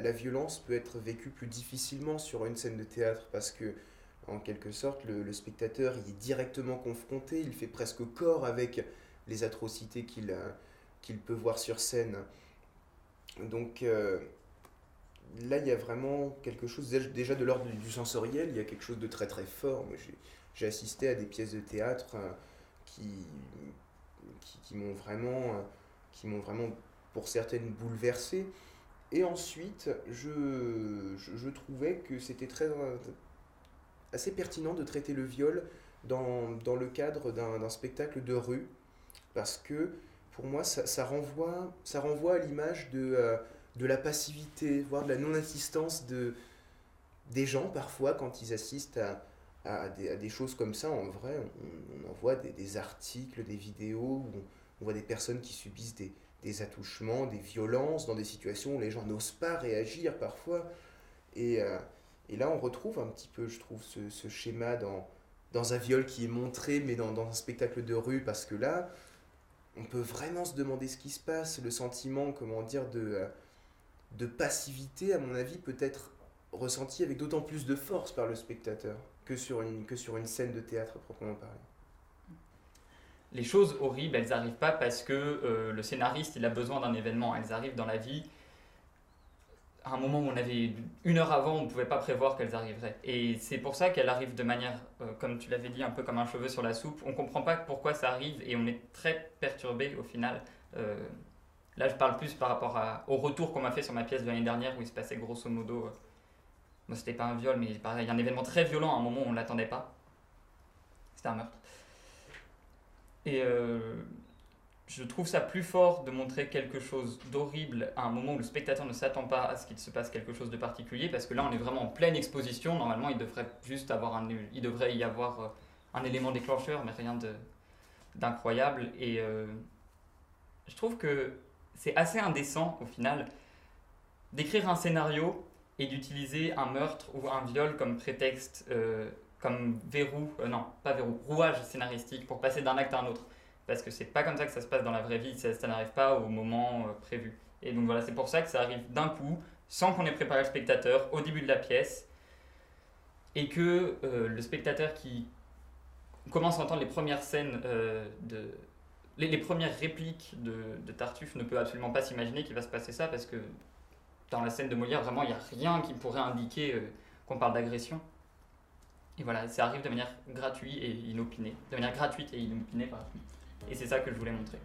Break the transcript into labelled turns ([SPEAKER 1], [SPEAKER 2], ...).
[SPEAKER 1] la violence peut être vécue plus difficilement sur une scène de théâtre parce que, en quelque sorte, le spectateur il est directement confronté, il fait presque corps avec les atrocités qu'il peut voir sur scène. Donc là, il y a vraiment quelque chose, déjà de l'ordre du sensoriel, il y a quelque chose de très très fort. Moi, j'ai assisté à des pièces de théâtre qui, qui m'ont vraiment, pour certaines, bouleversé. Et ensuite, je trouvais que c'était assez pertinent de traiter le viol dans le cadre d'un spectacle de rue, parce que pour moi, ça renvoie à l'image de la passivité, voire de la non-assistance des gens, parfois, quand ils assistent à des choses comme ça. En vrai, on en voit des articles, des vidéos, où on voit des personnes qui subissent des attouchements, des violences, dans des situations où les gens n'osent pas réagir parfois. Et, euh, et là, on retrouve un petit peu, je trouve, ce schéma dans un viol qui est montré, mais dans un spectacle de rue, parce que là, on peut vraiment se demander ce qui se passe, le sentiment, comment dire, de passivité, à mon avis, peut être ressenti avec d'autant plus de force par le spectateur que sur une scène de théâtre à proprement parler.
[SPEAKER 2] Les choses horribles, elles n'arrivent pas parce que le scénariste il a besoin d'un événement. Elles arrivent dans la vie à un moment où on avait une heure avant, on ne pouvait pas prévoir qu'elles arriveraient. Et c'est pour ça qu'elles arrivent de manière, comme tu l'avais dit, un peu comme un cheveu sur la soupe. On ne comprend pas pourquoi ça arrive et on est très perturbé au final. Là, je parle plus par rapport au retour qu'on m'a fait sur ma pièce de l'année dernière où il se passait grosso modo. Moi, c'était pas un viol, mais pareil, il y a un événement très violent à un moment où on ne l'attendait pas. C'était un meurtre. Et je trouve ça plus fort de montrer quelque chose d'horrible à un moment où le spectateur ne s'attend pas à ce qu'il se passe quelque chose de particulier, parce que là on est vraiment en pleine exposition. Normalement il devrait juste il devrait y avoir un élément déclencheur, mais rien d'incroyable. Et je trouve que c'est assez indécent au final d'écrire un scénario et d'utiliser un meurtre ou un viol comme prétexte, comme non pas verrou, rouage scénaristique pour passer d'un acte à un autre. Parce que c'est pas comme ça que ça se passe dans la vraie vie, ça n'arrive pas au moment prévu. Et donc voilà, c'est pour ça que ça arrive d'un coup, sans qu'on ait préparé le spectateur, au début de la pièce, et que le spectateur qui commence à entendre les premières scènes, les premières répliques de Tartuffe ne peut absolument pas s'imaginer qu'il va se passer ça, parce que dans la scène de Molière, vraiment, il n'y a rien qui pourrait indiquer qu'on parle d'agression. Et voilà, ça arrive de manière gratuite et inopinée. De manière gratuite et inopinée, pardon. Et c'est ça que je voulais montrer.